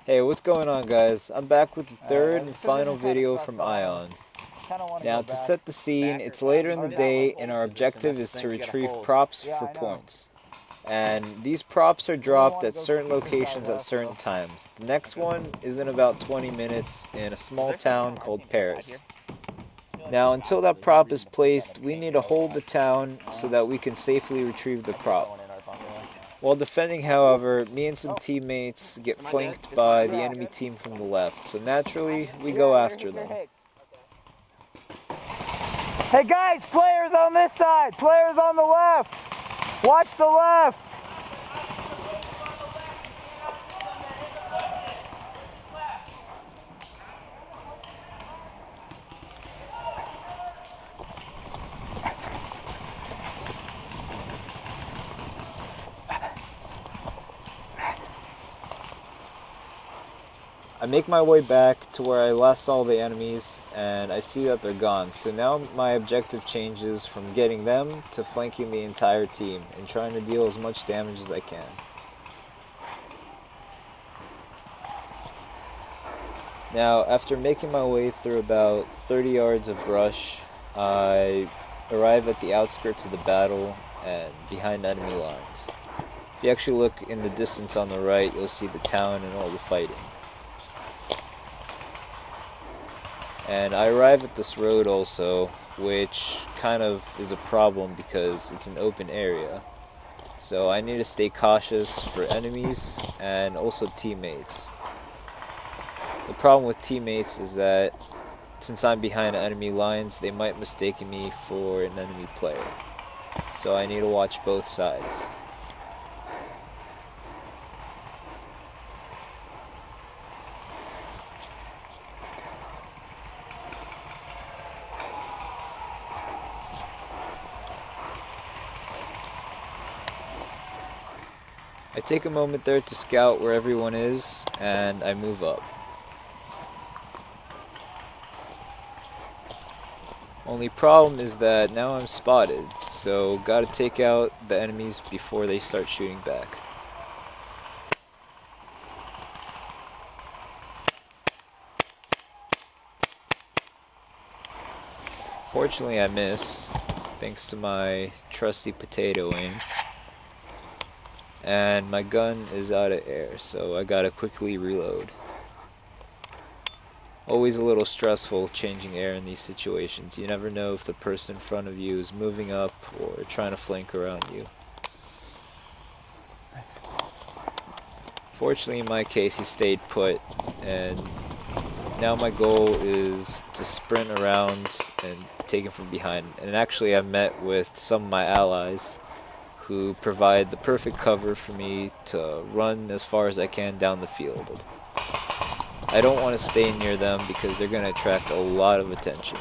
Hey, what's going on, guys? I'm back with the third and final video from Ion. Now, to set the scene, it's later in the day and our objective is to retrieve props for points. And these props are dropped at certain locations at certain times. The next one is in about 20 minutes in a small town called Paris. Now, until that prop is placed, we need to hold the town so that we can safely retrieve the prop. While defending, however, me and some teammates get flanked by the enemy team from the left, so naturally, we go after them. Hey guys, players on this side, players on the left. Watch the left. I make my way back to where I last saw the enemies, and I see that they're gone. So now my objective changes from getting them to flanking the entire team and trying to deal as much damage as I can. Now, after making my way through about 30 yards of brush, I arrive at the outskirts of the battle and behind enemy lines. If you actually look in the distance on the right, you'll see the town and all the fighting. And I arrive at this road also, which kind of is a problem because it's an open area. So I need to stay cautious for enemies and also teammates. The problem with teammates is that since I'm behind enemy lines, they might mistake me for an enemy player. So I need to watch both sides. I take a moment there to scout where everyone is, and I move up. Only problem is that now I'm spotted, so gotta take out the enemies before they start shooting back. Fortunately I miss, thanks to my trusty potato aim. And my gun is out of air, so I gotta quickly reload. Always a little stressful changing air in these situations. You never know if the person in front of you is moving up or trying to flank around you. Fortunately, in my case, he stayed put, and now my goal is to sprint around and take him from behind. And actually, I met with some of my allies who provide the perfect cover for me to run as far as I can down the field. I don't want to stay near them because they're going to attract a lot of attention.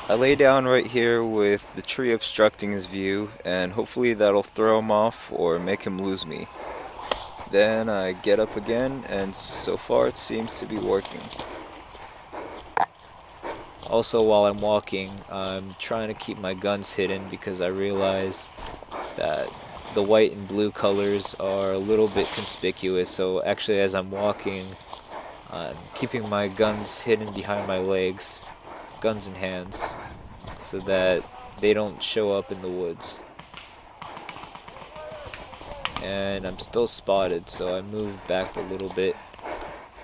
I lay down right here with the tree obstructing his view, and hopefully that'll throw him off or make him lose me. Then I get up again, and so far it seems to be working. Also, while I'm walking, I'm trying to keep my guns hidden because I realize that the white and blue colors are a little bit conspicuous. So actually, as I'm walking, I'm keeping my guns hidden behind my legs, guns in hands, so that they don't show up in the woods. And I'm still spotted, so I move back a little bit,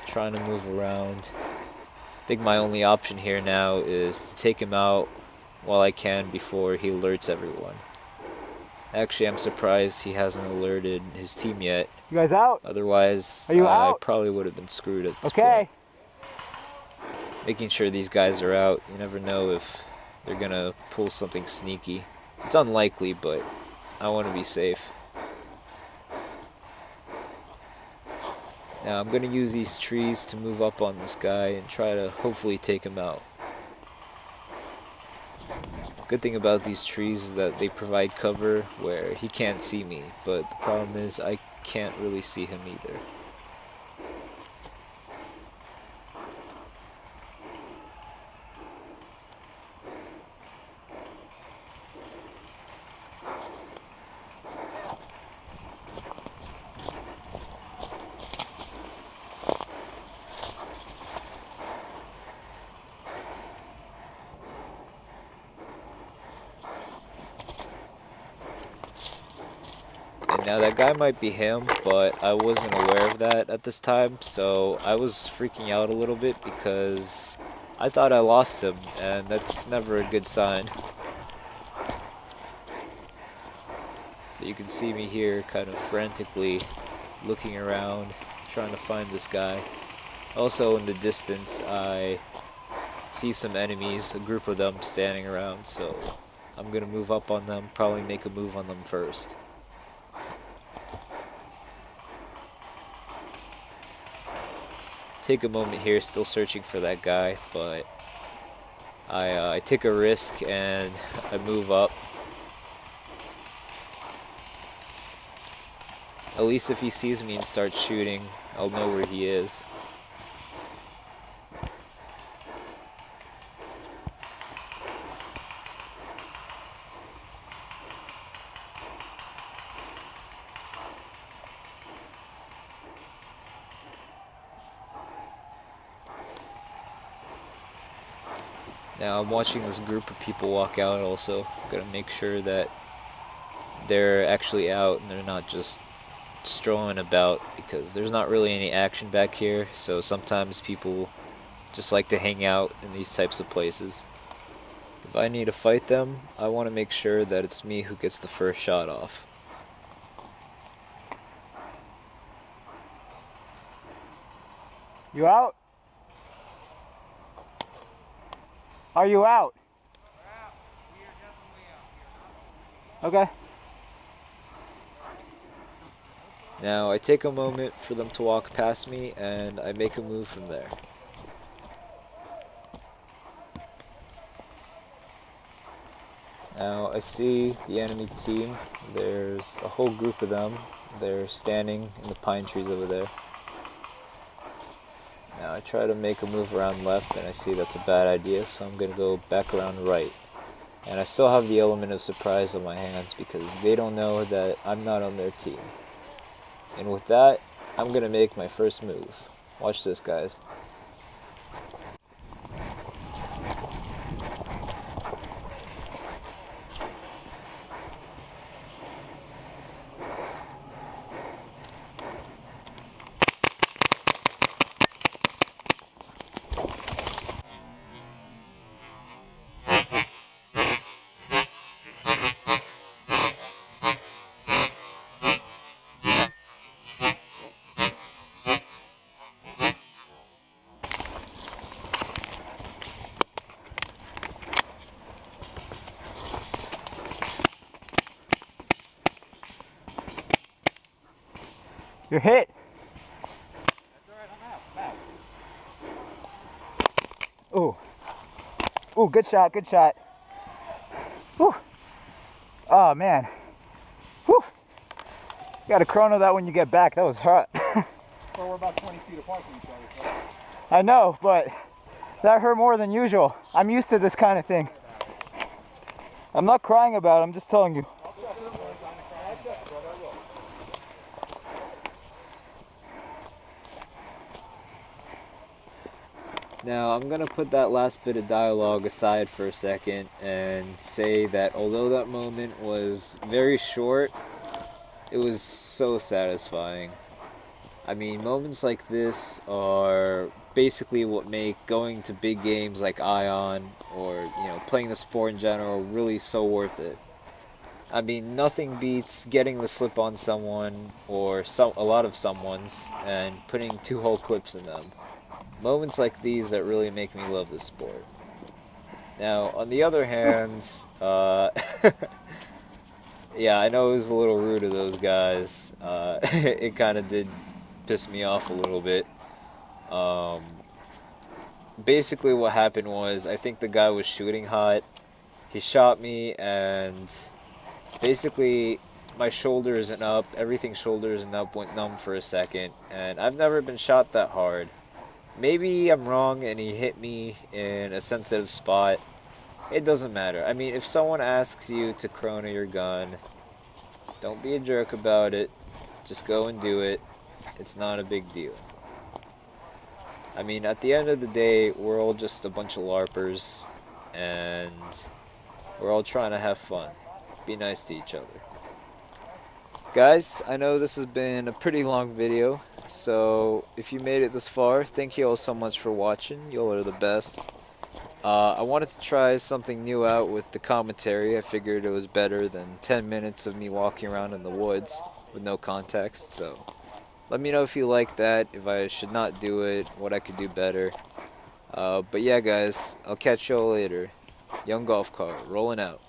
trying to move around. I think my only option here now is to take him out while I can before he alerts everyone. Actually, I'm surprised he hasn't alerted his team yet. You guys out? Otherwise, Are you I out? probably would have been screwed at this point. Making sure these guys are out. You never know if they're gonna pull something sneaky. It's unlikely, but I want to be safe. Now I'm going to use these trees to move up on this guy and try to hopefully take him out. Good thing about these trees is that they provide cover where he can't see me, but the problem is I can't really see him either. And now that guy might be him, but I wasn't aware of that at this time, so I was freaking out a little bit because I thought I lost him, and that's never a good sign. So you can see me here kind of frantically looking around, trying to find this guy. Also in the distance, I see some enemies, a group of them standing around, so I'm gonna move up on them, probably make a move on them first. Take a moment here, still searching for that guy, but I take a risk and I move up. At least if he sees me and starts shooting, I'll know where he is. Now I'm watching this group of people walk out also. Gotta make sure that they're actually out and they're not just strolling about, because there's not really any action back here, so sometimes people just like to hang out in these types of places. If I need to fight them, I want to make sure that it's me who gets the first shot off. You out? Are you out? We're out. We are definitely out. Okay. Now I take a moment for them to walk past me and I make a move from there. Now I see the enemy team. There's a whole group of them. They're standing in the pine trees over there. Now I try to make a move around left and I see that's a bad idea, so I'm going to go back around right. And I still have the element of surprise on my hands because they don't know that I'm not on their team. And with that, I'm going to make my first move. Watch this, guys. You're hit. That's alright, I'm out. Ooh. Ooh, good shot, good shot. Whew. Oh, man. Whew. You gotta chrono that when you get back. That was hot. So we're about 20 feet apart from each other. So. I know, but that hurt more than usual. I'm used to this kind of thing. I'm not crying about it, I'm just telling you. Now, I'm going to put that last bit of dialogue aside for a second and say that although that moment was very short, it was so satisfying. I mean, moments like this are basically what make going to big games like Ion or, playing the sport in general really so worth it. I mean, nothing beats getting the slip on someone or a lot of someone's and putting 2 whole clips in them. Moments like these that really make me love this sport. Now, on the other hand, yeah, I know it was a little rude of those guys. It kind of did piss me off a little bit. Basically what happened was, I think the guy was shooting hot. He shot me, and basically my shoulders and up, everything shoulders and up went numb for a second, and I've never been shot that hard. Maybe I'm wrong and he hit me in a sensitive spot. It doesn't matter. I mean, if someone asks you to chrono your gun, don't be a jerk about it. Just go and do it. It's not a big deal. I mean, at the end of the day, we're all just a bunch of LARPers, and we're all trying to have fun. Be nice to each other. Guys, I know this has been a pretty long video, so if you made it this far, thank you all so much for watching. You all are the best. I wanted to try something new out with the commentary. I figured it was better than 10 minutes of me walking around in the woods with no context, so let me know if you like that, if I should not do it, what I could do better. But yeah guys, I'll catch y'all later. Young Golfcart, rolling out.